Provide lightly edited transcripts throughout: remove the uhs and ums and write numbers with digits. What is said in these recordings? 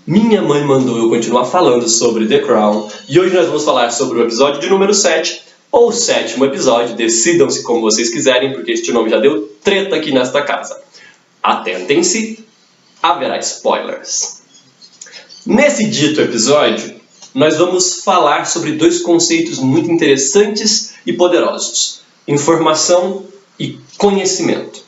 Minha mãe mandou eu continuar falando sobre The Crown e hoje nós vamos falar sobre o episódio de número 7, ou o 7º episódio, decidam-se como vocês quiserem, porque este nome já deu treta aqui nesta casa. Atentem-se, haverá spoilers. Nesse dito episódio, nós vamos falar sobre dois conceitos muito interessantes e poderosos: informação e conhecimento.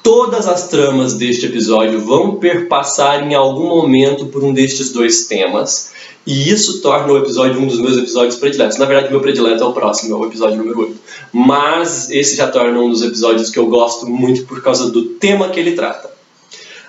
Todas as tramas deste episódio vão perpassar em algum momento por um destes dois temas, e isso torna o episódio um dos meus episódios prediletos. Na verdade, meu predileto é o próximo, é o episódio número 8. Mas esse já torna um dos episódios que eu gosto muito por causa do tema que ele trata.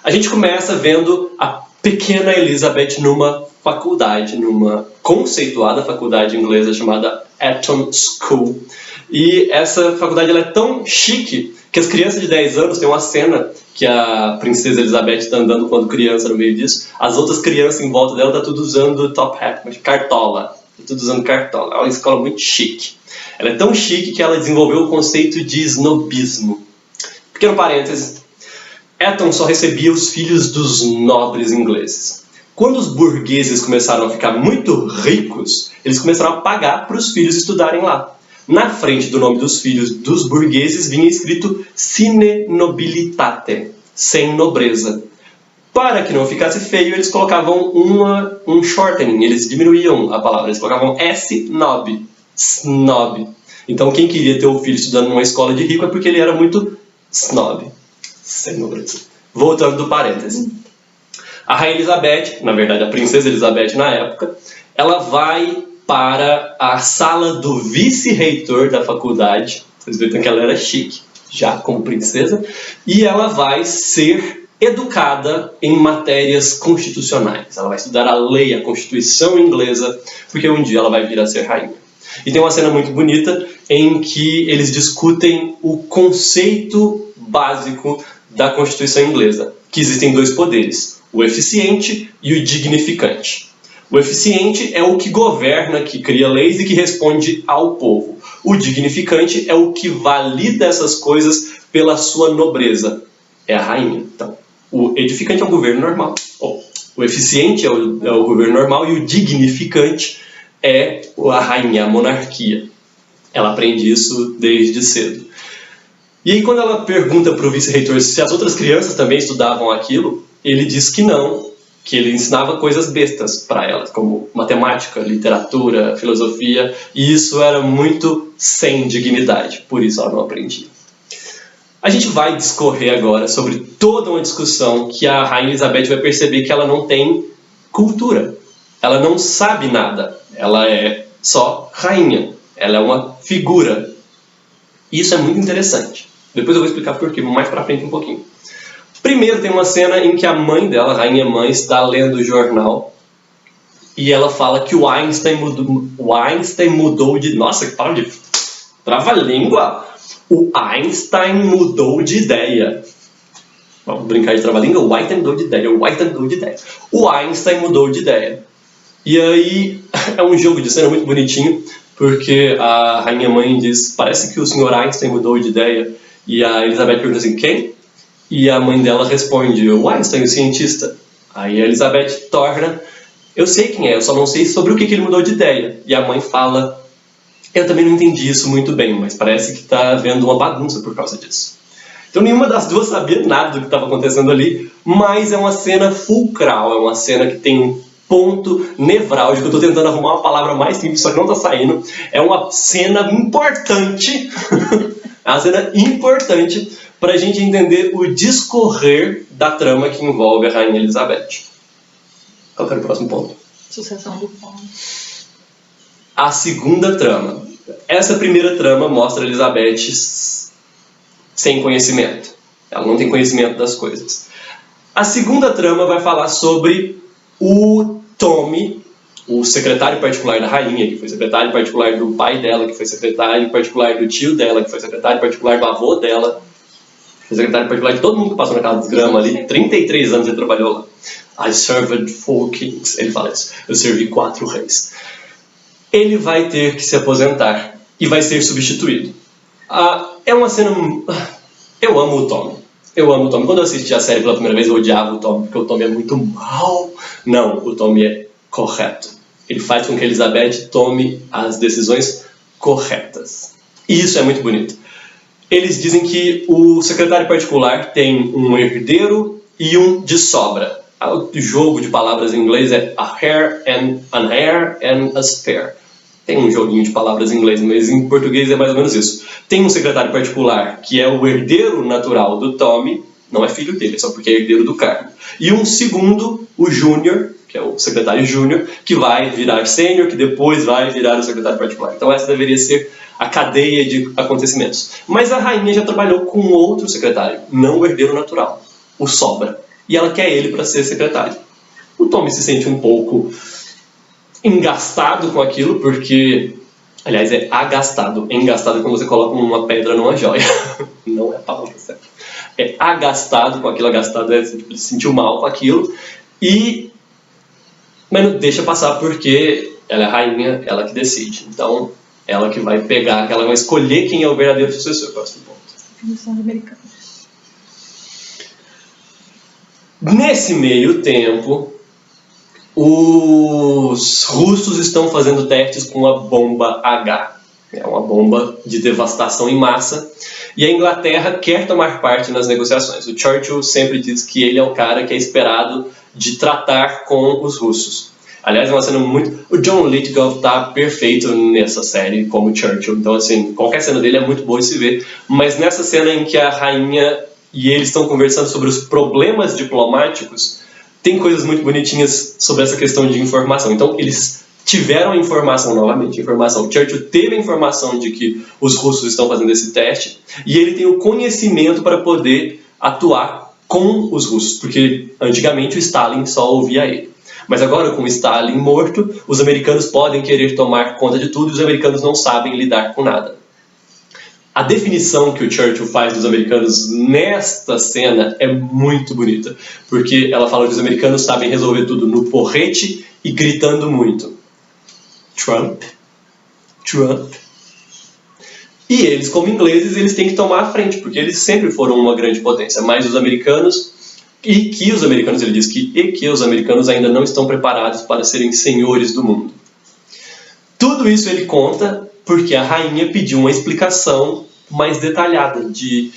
A gente começa vendo a pequena Elizabeth numa faculdade, numa conceituada faculdade inglesa chamada Eton School. E essa faculdade ela é tão chique que as crianças de 10 anos, tem uma cena que a princesa Elizabeth está andando quando criança no meio disso, as outras crianças em volta dela estão tudo usando top hat, mas cartola. Tá tudo usando cartola. É uma escola muito chique. Ela é tão chique que ela desenvolveu o conceito de snobismo. Pequeno parênteses. Eton só recebia os filhos dos nobres ingleses. Quando os burgueses começaram a ficar muito ricos, eles começaram a pagar para os filhos estudarem lá. Na frente do nome dos filhos dos burgueses vinha escrito sine nobilitate, sem nobreza. Para que não ficasse feio, eles colocavam um shortening, eles diminuíam a palavra, eles colocavam S-nob, snob. Então quem queria ter o filho estudando numa escola de rico é porque ele era muito snob, sem nobreza. Voltando do parêntese. A Rainha Elizabeth, na verdade a Princesa Elizabeth na época, ela vai para a sala do vice-reitor da faculdade. Vocês viram que ela era chique, já como princesa. E ela vai ser educada em matérias constitucionais. Ela vai estudar a lei, a Constituição inglesa, porque um dia ela vai vir a ser rainha. E tem uma cena muito bonita em que eles discutem o conceito básico da Constituição inglesa, que existem dois poderes, o eficiente e o dignificante. O eficiente é o que governa, que cria leis e que responde ao povo. O dignificante é o que valida essas coisas pela sua nobreza. É a rainha. Então, o edificante é o governo normal. O eficiente é o governo normal e o dignificante é a rainha, a monarquia. Ela aprende isso desde cedo. E aí, quando ela pergunta para o vice-reitor se as outras crianças também estudavam aquilo, ele diz que não, que ele ensinava coisas bestas para elas, como matemática, literatura, filosofia, e isso era muito sem dignidade, por isso ela não aprendia. A gente vai discorrer agora sobre toda uma discussão que a Rainha Elizabeth vai perceber que ela não tem cultura, ela não sabe nada, ela é só rainha, ela é uma figura. E isso é muito interessante. Depois eu vou explicar por quê, mais pra frente um pouquinho. Primeiro tem uma cena em que a mãe dela, a rainha mãe, está lendo o jornal e ela fala que o Einstein mudou de... Nossa, que palavra de... Trava-língua! O Einstein mudou de ideia. Vamos brincar de trava-língua? O Einstein mudou de ideia. O Einstein mudou de ideia. O Einstein mudou de ideia. E aí é um jogo de cena muito bonitinho, porque a rainha mãe diz: parece que o senhor Einstein mudou de ideia. E a Elizabeth pergunta assim: quem? E a mãe dela responde: o Einstein, o cientista. Aí a Elizabeth torna: eu sei quem é, eu só não sei sobre o que ele mudou de ideia. E a mãe fala: eu também não entendi isso muito bem, mas parece que está havendo uma bagunça por causa disso. Então nenhuma das duas sabia nada do que estava acontecendo ali, mas é uma cena fulcral, é uma cena que tem um ponto nevrálgico. Eu estou tentando arrumar uma palavra mais simples, só que não está saindo. É uma cena importante, é uma cena importante para a gente entender o discorrer da trama que envolve a Rainha Elizabeth. Qual que era o próximo ponto? Sucessão do trono. A segunda trama. Essa primeira trama mostra a Elizabeth sem conhecimento. Ela não tem conhecimento das coisas. A segunda trama vai falar sobre o Tommy, o secretário particular da rainha, que foi secretário particular do pai dela, que foi secretário particular do tio dela, que foi secretário particular do avô dela, foi secretário particular de todo mundo que passou naquela desgrama ali. 33 anos ele trabalhou lá. I served 4 kings. Ele fala isso. Eu servi 4 reis. Ele vai ter que se aposentar e vai ser substituído. É uma cena... Eu amo o Tommy. Eu amo o Tommy. Quando eu assisti a série pela primeira vez, eu odiava o Tommy, porque o Tommy é muito mal. Não, o Tommy é correto. Ele faz com que a Elizabeth tome as decisões corretas. E isso é muito bonito. Eles dizem que o secretário particular tem um herdeiro e um de sobra. O jogo de palavras em inglês é a heir and a spare. Tem um joguinho de palavras em inglês, mas em português é mais ou menos isso. Tem um secretário particular que é o herdeiro natural do Tommy, não é filho dele, só porque é herdeiro do cargo. E um segundo, o Júnior, que é o secretário Júnior, que vai virar sênior, que depois vai virar o secretário particular. Então essa deveria ser a cadeia de acontecimentos. Mas a rainha já trabalhou com outro secretário, não o herdeiro natural, o Sobra. E ela quer ele para ser secretário. O Tommy se sente um pouco engastado com aquilo, porque, aliás, é agastado. Engastado é quando você coloca uma pedra numa joia. Não é a palavra certa. É agastado com aquilo. Agastado é tipo, ele se sentiu mal com aquilo. Mas não deixa passar porque ela é a rainha, ela que decide. Então, ela que vai pegar, ela vai escolher quem é o verdadeiro sucessor. Próximo ponto. Definição americana. Nesse meio tempo, os russos estão fazendo testes com a bomba H. É uma bomba de devastação em massa. E a Inglaterra quer tomar parte nas negociações. O Churchill sempre diz que ele é o cara que é esperado de tratar com os russos. Aliás, é uma cena muito... O John Lithgow está perfeito nessa série como Churchill. Então, assim, qualquer cena dele é muito boa de se ver. Mas nessa cena em que a rainha e eles estão conversando sobre os problemas diplomáticos, tem coisas muito bonitinhas sobre essa questão de informação. Então, eles tiveram a informação novamente. O Churchill teve a informação de que os russos estão fazendo esse teste e ele tem o conhecimento para poder atuar com os russos, porque antigamente o Stalin só ouvia ele. Mas agora, com o Stalin morto, os americanos podem querer tomar conta de tudo e os americanos não sabem lidar com nada. A definição que o Churchill faz dos americanos nesta cena é muito bonita, porque ela fala que os americanos sabem resolver tudo no porrete e gritando muito. Trump. E eles, como ingleses, eles têm que tomar a frente, porque eles sempre foram uma grande potência. Mas os americanos, ele diz que os americanos ainda não estão preparados para serem senhores do mundo. Tudo isso ele conta porque a rainha pediu uma explicação mais detalhada de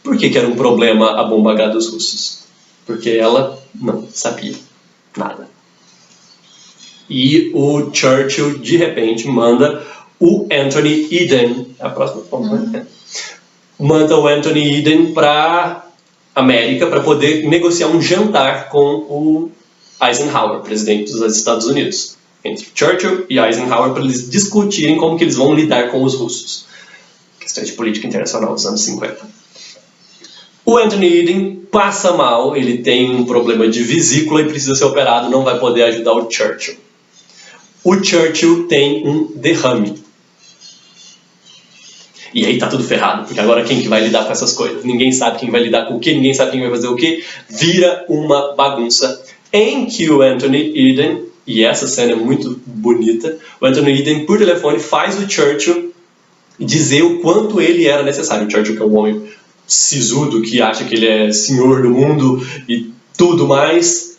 por que era um problema a bomba H dos russos. Porque ela não sabia nada. E o Churchill, de repente, manda o Anthony Eden, a próxima ponta, manda o Anthony Eden para América para poder negociar um jantar com o Eisenhower, presidente dos Estados Unidos. Entre Churchill e Eisenhower, para eles discutirem como que eles vão lidar com os russos. Questões de política internacional dos anos 50. O Anthony Eden passa mal, ele tem um problema de vesícula e precisa ser operado, não vai poder ajudar o Churchill. O Churchill tem um derrame. E aí tá tudo ferrado, porque agora quem que vai lidar com essas coisas? Ninguém sabe quem vai lidar com o que, ninguém sabe quem vai fazer o que. Vira uma bagunça em que o Anthony Eden, e essa cena é muito bonita, o Anthony Eden por telefone faz o Churchill dizer o quanto ele era necessário. O Churchill, que é um homem sisudo, que acha que ele é senhor do mundo e tudo mais,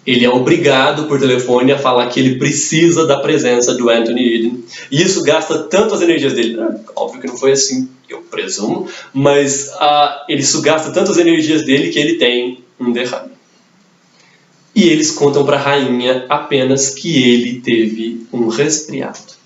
ele é obrigado por telefone a falar que ele precisa da presença do Anthony Eden. E isso gasta tanto as energias dele. Óbvio que não foi assim, eu presumo, mas isso gasta tanto as energias dele que ele tem um derrame. E eles contam para a rainha apenas que ele teve um resfriado.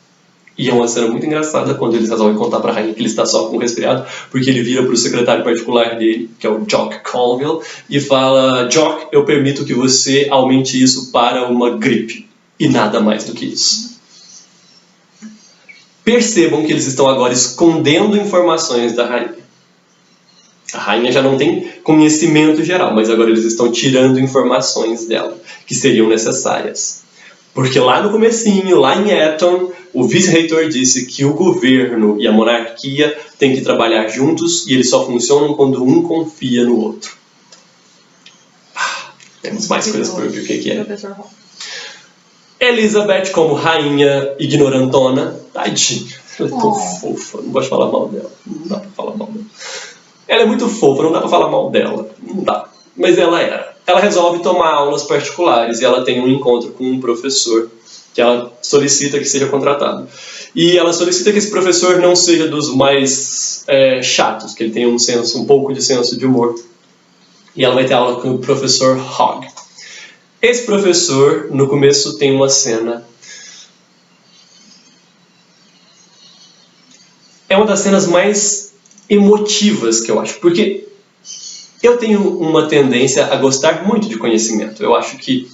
E é uma cena muito engraçada quando eles resolvem contar para a rainha que ele está só com um resfriado, porque ele vira para o secretário particular dele, que é o Jock Colville, e fala: Jock, eu permito que você aumente isso para uma gripe. E nada mais do que isso. Percebam que eles estão agora escondendo informações da rainha. A rainha já não tem conhecimento geral, mas agora eles estão tirando informações dela, que seriam necessárias. Porque lá no comecinho, lá em Eton, o vice-reitor disse que o governo e a monarquia têm que trabalhar juntos e eles só funcionam quando um confia no outro. Temos mais coisas para ver o que é. Elizabeth, como rainha ignorantona, tadinha, ela é tão fofa, não gosto de falar mal dela, não dá para falar mal dela. Ela é muito fofa, não dá pra falar mal dela. Não dá. Mas ela era. Ela resolve tomar aulas particulares e ela tem um encontro com um professor que ela solicita que seja contratado. E ela solicita que esse professor não seja dos mais chatos, que ele tenha um pouco de senso de humor. E ela vai ter aula com o professor Hogg. Esse professor, no começo, tem uma cena. É uma das cenas mais emotivas que eu acho, porque eu tenho uma tendência a gostar muito de conhecimento. Eu acho que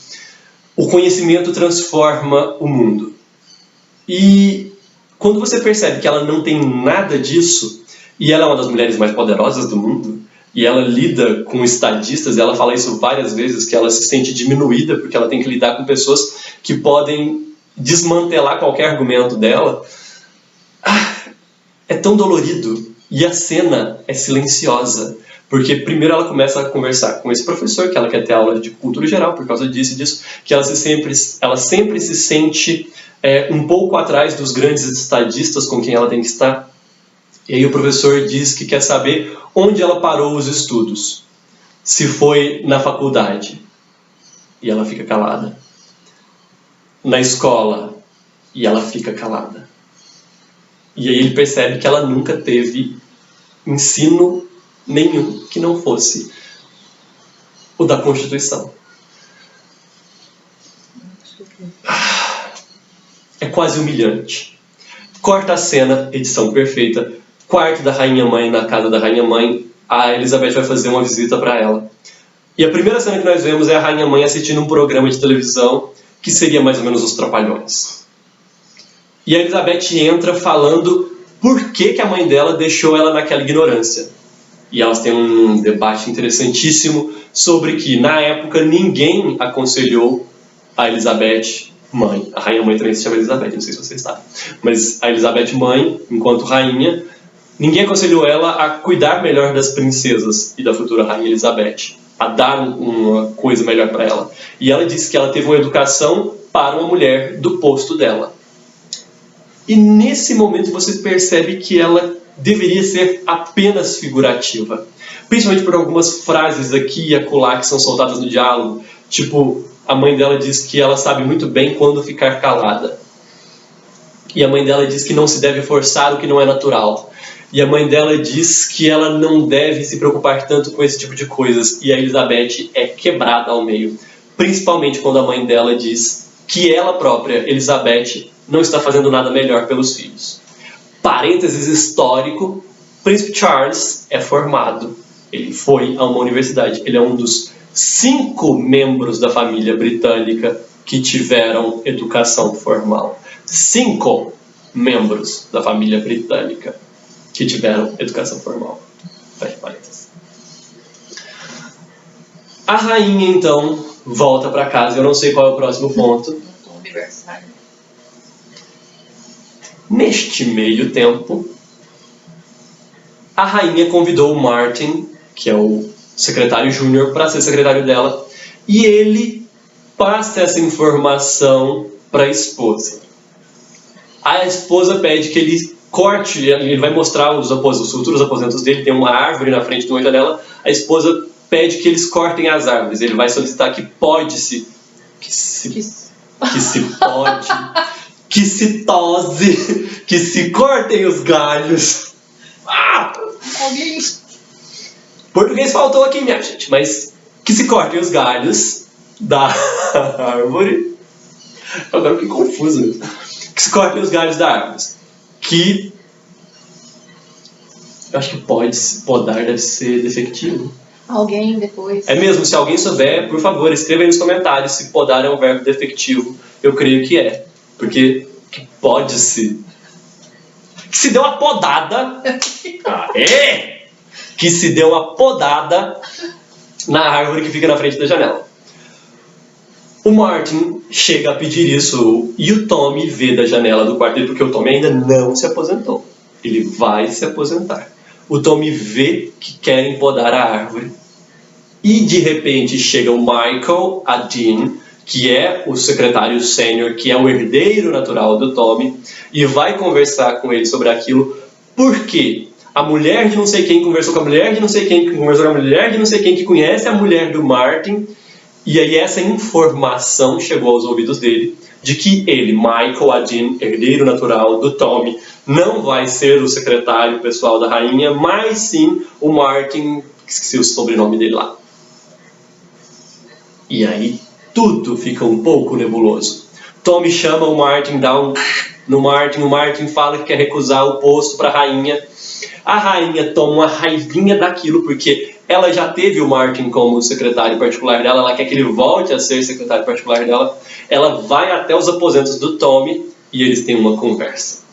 o conhecimento transforma o mundo. E quando você percebe que ela não tem nada disso, e ela é uma das mulheres mais poderosas do mundo, e ela lida com estadistas, e ela fala isso várias vezes, que ela se sente diminuída porque ela tem que lidar com pessoas que podem desmantelar qualquer argumento dela, é tão dolorido. E a cena é silenciosa. Porque primeiro ela começa a conversar com esse professor, que ela quer ter aula de cultura geral, por causa disso e disso, que ela sempre se sente um pouco atrás dos grandes estadistas com quem ela tem que estar. E aí o professor diz que quer saber onde ela parou os estudos. Se foi na faculdade. E ela fica calada. Na escola. E ela fica calada. E aí ele percebe que ela nunca teve ensino nenhum que não fosse o da Constituição. É quase humilhante. Corta a cena, edição perfeita, quarto da Rainha Mãe, na casa da Rainha Mãe, a Elizabeth vai fazer uma visita para ela. E a primeira cena que nós vemos é a Rainha Mãe assistindo um programa de televisão que seria mais ou menos Os Trapalhões. E a Elizabeth entra falando por que a mãe dela deixou ela naquela ignorância. E elas têm um debate interessantíssimo sobre que, na época, ninguém aconselhou a Elizabeth mãe. A rainha mãe também se chama Elizabeth, não sei se vocês sabem. Mas a Elizabeth mãe, enquanto rainha, ninguém aconselhou ela a cuidar melhor das princesas e da futura rainha Elizabeth, a dar uma coisa melhor para ela. E ela disse que ela teve uma educação para uma mulher do posto dela. E nesse momento você percebe que ela deveria ser apenas figurativa. Principalmente por algumas frases aqui e acolá que são soltadas no diálogo. Tipo, a mãe dela diz que ela sabe muito bem quando ficar calada. E a mãe dela diz que não se deve forçar o que não é natural. E a mãe dela diz que ela não deve se preocupar tanto com esse tipo de coisas. E a Elizabeth é quebrada ao meio. Principalmente quando a mãe dela diz que ela própria, Elizabeth, não está fazendo nada melhor pelos filhos. Parênteses histórico, Príncipe Charles é formado. Ele foi a uma universidade. Ele é um dos 5 membros da família britânica que tiveram educação formal. 5 membros da família britânica que tiveram educação formal. Fecha parênteses. A rainha, então, volta para casa. Eu não sei qual é o próximo ponto. Aniversário. Neste meio tempo, a rainha convidou o Martin, que é o secretário júnior, para ser secretário dela, e ele passa essa informação para a esposa. A esposa pede que ele corte, ele vai mostrar os futuros aposentos dele, tem uma árvore na frente de uma janela, a esposa pede que eles cortem as árvores, ele vai solicitar que se tose, que se cortem os galhos. Alguém... Português faltou aqui, minha gente, mas que se cortem os galhos da árvore. Agora eu fiquei confuso mesmo. Que se cortem os galhos da árvore. Que eu acho que podar deve ser defectivo. Alguém depois... É mesmo, se alguém souber, por favor, escreva aí nos comentários se podar é um verbo defectivo. Eu creio que é. Porque que pode-se... Que se deu uma podada... Que se deu uma podada na árvore que fica na frente da janela. O Martin chega a pedir isso e o Tommy vê da janela do quarto dele, porque o Tommy ainda não se aposentou. Ele vai se aposentar. O Tommy vê que querem podar a árvore. E de repente chega o Michael, a Dean, que é o secretário sênior, que é o herdeiro natural do Tommy, e vai conversar com ele sobre aquilo, porque a mulher de não sei quem conversou com a mulher de não sei quem que conversou com a mulher de não sei quem que conhece a mulher do Martin. E aí essa informação chegou aos ouvidos dele de que ele, Michael Adin, herdeiro natural do Tommy, não vai ser o secretário pessoal da rainha, mas sim o Martin, esqueci o sobrenome dele lá. E aí tudo fica um pouco nebuloso. Tommy chama o Martin, dá um no Martin, o Martin fala que quer recusar o posto para a rainha. A rainha toma uma raivinha daquilo, porque ela já teve o Martin como secretário particular dela, ela quer que ele volte a ser secretário particular dela. Ela vai até os aposentos do Tommy e eles têm uma conversa.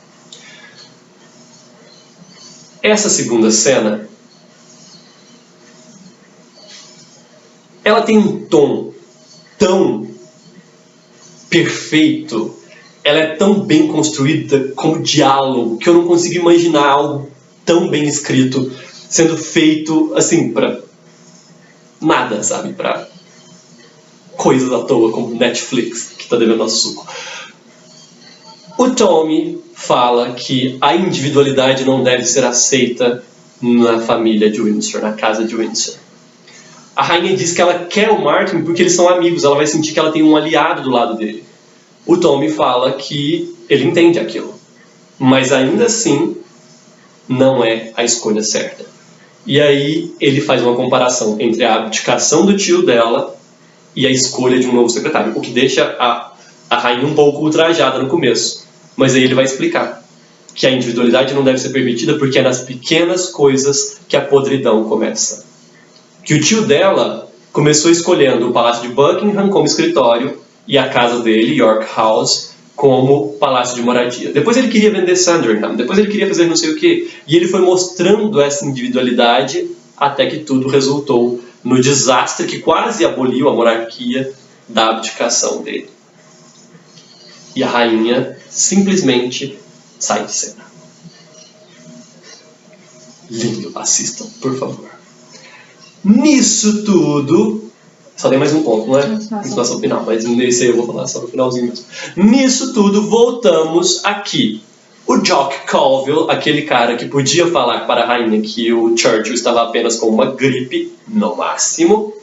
Essa segunda cena, ela tem um tom tão perfeito, ela é tão bem construída como diálogo, que eu não consigo imaginar algo tão bem escrito sendo feito assim para nada, sabe? Para coisas à toa, como Netflix, que está devendo nosso suco. O Tommy fala que a individualidade não deve ser aceita na família de Windsor, na casa de Windsor. A rainha diz que ela quer o Martin porque eles são amigos, ela vai sentir que ela tem um aliado do lado dele. O Tommy fala que ele entende aquilo, mas ainda assim não é a escolha certa. E aí ele faz uma comparação entre a abdicação do tio dela e a escolha de um novo secretário, o que deixa a rainha um pouco ultrajada no começo. Mas aí ele vai explicar que a individualidade não deve ser permitida porque é nas pequenas coisas que a podridão começa. Que o tio dela começou escolhendo o Palácio de Buckingham como escritório e a casa dele, York House, como palácio de moradia. Depois ele queria vender Sandringham, depois ele queria fazer não sei o quê. E ele foi mostrando essa individualidade até que tudo resultou no desastre que quase aboliu a monarquia da abdicação dele. E a rainha simplesmente sai de cena. Lindo, assistam, por favor. Nisso tudo... Só tem mais um ponto, não é? Informação final, mas nesse aí eu vou falar só no finalzinho mesmo. Nisso tudo, voltamos aqui. O Jock Colville, aquele cara que podia falar para a rainha que o Churchill estava apenas com uma gripe, no máximo,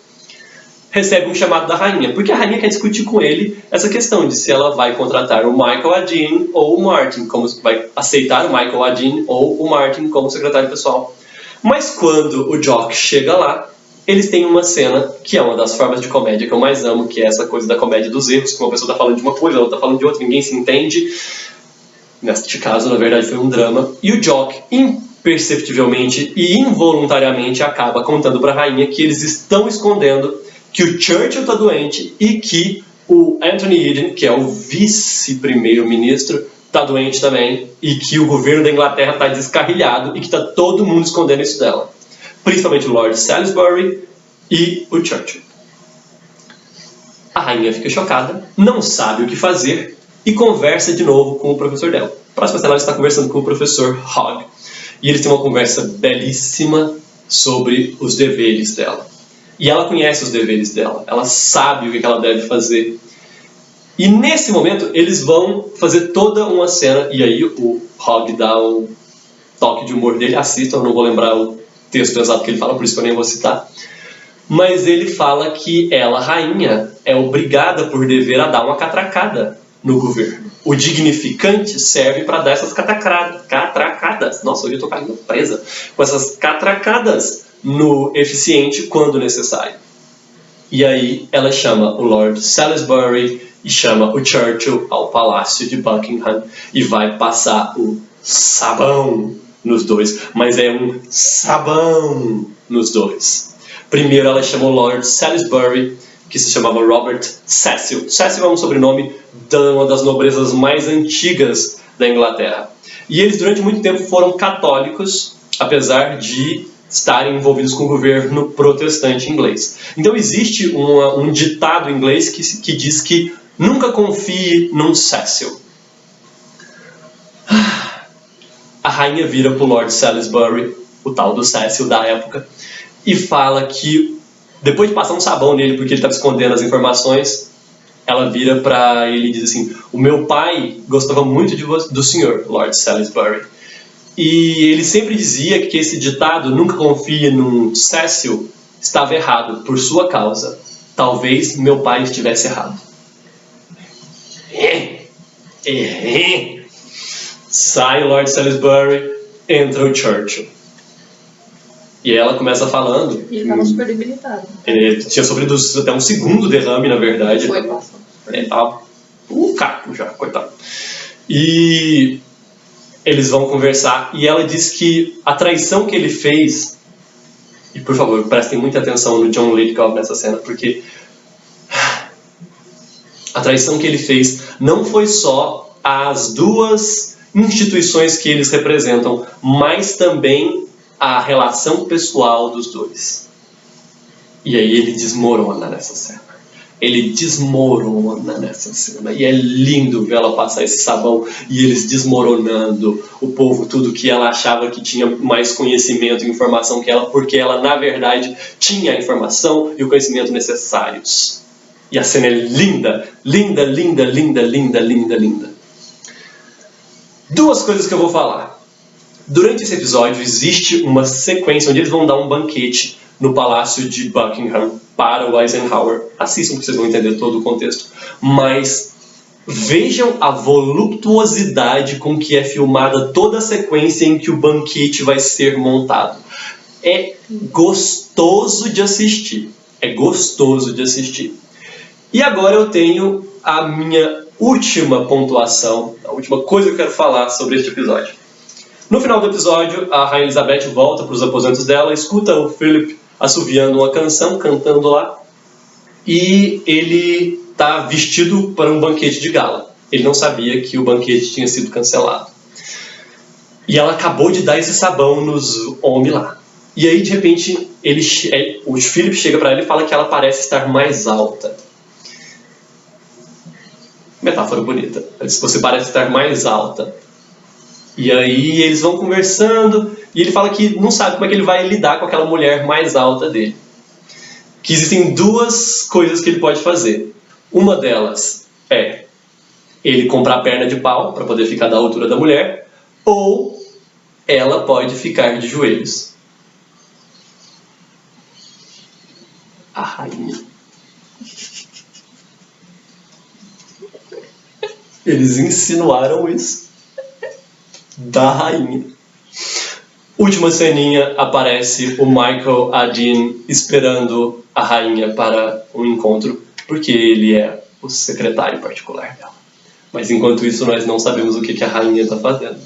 recebe um chamado da rainha, porque a rainha quer discutir com ele essa questão de se ela vai contratar o Michael Adin ou o Martin, como vai aceitar o Michael Adin ou o Martin como secretário pessoal. Mas quando o Jock chega lá, eles têm uma cena que é uma das formas de comédia que eu mais amo, que é essa coisa da comédia dos erros, que uma pessoa está falando de uma coisa, a outra está falando de outra, ninguém se entende. Neste caso, na verdade, foi um drama. E o Jock, imperceptivelmente e involuntariamente, acaba contando para a rainha que eles estão escondendo que o Churchill está doente e que o Anthony Eden, que é o vice-primeiro-ministro, está doente também, e que o governo da Inglaterra está descarrilhado e que está todo mundo escondendo isso dela. Principalmente o Lord Salisbury e o Churchill. A rainha fica chocada, não sabe o que fazer e conversa de novo com o professor dela. Próxima cena ela está conversando com o professor Hogg. E eles têm uma conversa belíssima sobre os deveres dela. E ela conhece os deveres dela, ela sabe o que ela deve fazer. E nesse momento eles vão fazer toda uma cena, e aí o Hogg dá o toque de humor dele, assistam, eu não vou lembrar o texto exato que ele fala, por isso que eu nem vou citar. Mas ele fala que ela, rainha, é obrigada por dever a dar uma catracada no governo. O dignificante serve para dar essas catracadas. Nossa, hoje eu estou caindo presa. Com essas catracadas no eficiente quando necessário. E aí ela chama o Lord Salisbury e chama o Churchill ao Palácio de Buckingham e vai passar o sabão nos dois, mas é um sabão nos dois. Primeiro ela chamou o Lord Salisbury, que se chamava Robert Cecil. Cecil é um sobrenome de uma das nobrezas mais antigas da Inglaterra. E eles durante muito tempo foram católicos, apesar de estarem envolvidos com o governo protestante inglês. Então existe um ditado inglês que diz que nunca confie num Cecil. A rainha vira para o Lord Salisbury, o tal do Cecil da época, e fala que, depois de passar um sabão nele porque ele estava escondendo as informações, ela vira para ele e diz assim: o meu pai gostava muito do senhor, Lord Salisbury, E ele sempre dizia que esse ditado, nunca confie num Cecil, estava errado, por sua causa. Talvez meu pai estivesse errado. Sai o Lord Salisbury, entra o Churchill. E ela começa falando... E ele estava super debilitado. Ele tinha sofrido até um segundo derrame, na verdade. Foi, passou. Ele tava caco já, coitado. E eles vão conversar e ela diz que a traição que ele fez... E por favor, prestem muita atenção no John Lithgow nessa cena, porque a traição que ele fez não foi só as duas instituições que eles representam, mas também a relação pessoal dos dois. E aí ele desmorona nessa cena. Ele desmorona nessa cena. E é lindo ver ela passar esse sabão e eles desmoronando o povo, tudo que ela achava que tinha mais conhecimento e informação que ela, porque ela, na verdade, tinha a informação e o conhecimento necessários. E a cena é linda, linda, linda, linda, linda, linda, linda. Duas coisas que eu vou falar. Durante esse episódio existe uma sequência onde eles vão dar um banquete no Palácio de Buckingham para o Eisenhower. Assistam que vocês vão entender todo o contexto. Mas vejam a voluptuosidade com que é filmada toda a sequência em que o banquete vai ser montado. É gostoso de assistir. É gostoso de assistir. E agora eu tenho a minha última pontuação, a última coisa que eu quero falar sobre este episódio. No final do episódio, a Rainha Elizabeth volta para os aposentos dela, escuta o Philip assoviando uma canção, cantando lá, e ele está vestido para um banquete de gala. Ele não sabia que o banquete tinha sido cancelado. E ela acabou de dar esse sabão nos homens lá. E aí, de repente, o Philip chega para ela e fala que ela parece estar mais alta. Metáfora bonita. Ela diz, você parece estar mais alta. E aí eles vão conversando e ele fala que não sabe como é que ele vai lidar com aquela mulher mais alta dele. Que existem duas coisas que ele pode fazer. Uma delas é ele comprar perna de pau para poder ficar da altura da mulher, ou ela pode ficar de joelhos. A rainha. Eles insinuaram isso da rainha. Última ceninha, aparece o Michael Adin esperando a rainha para um encontro, porque ele é o secretário particular dela. Mas enquanto isso nós não sabemos o que a rainha está fazendo.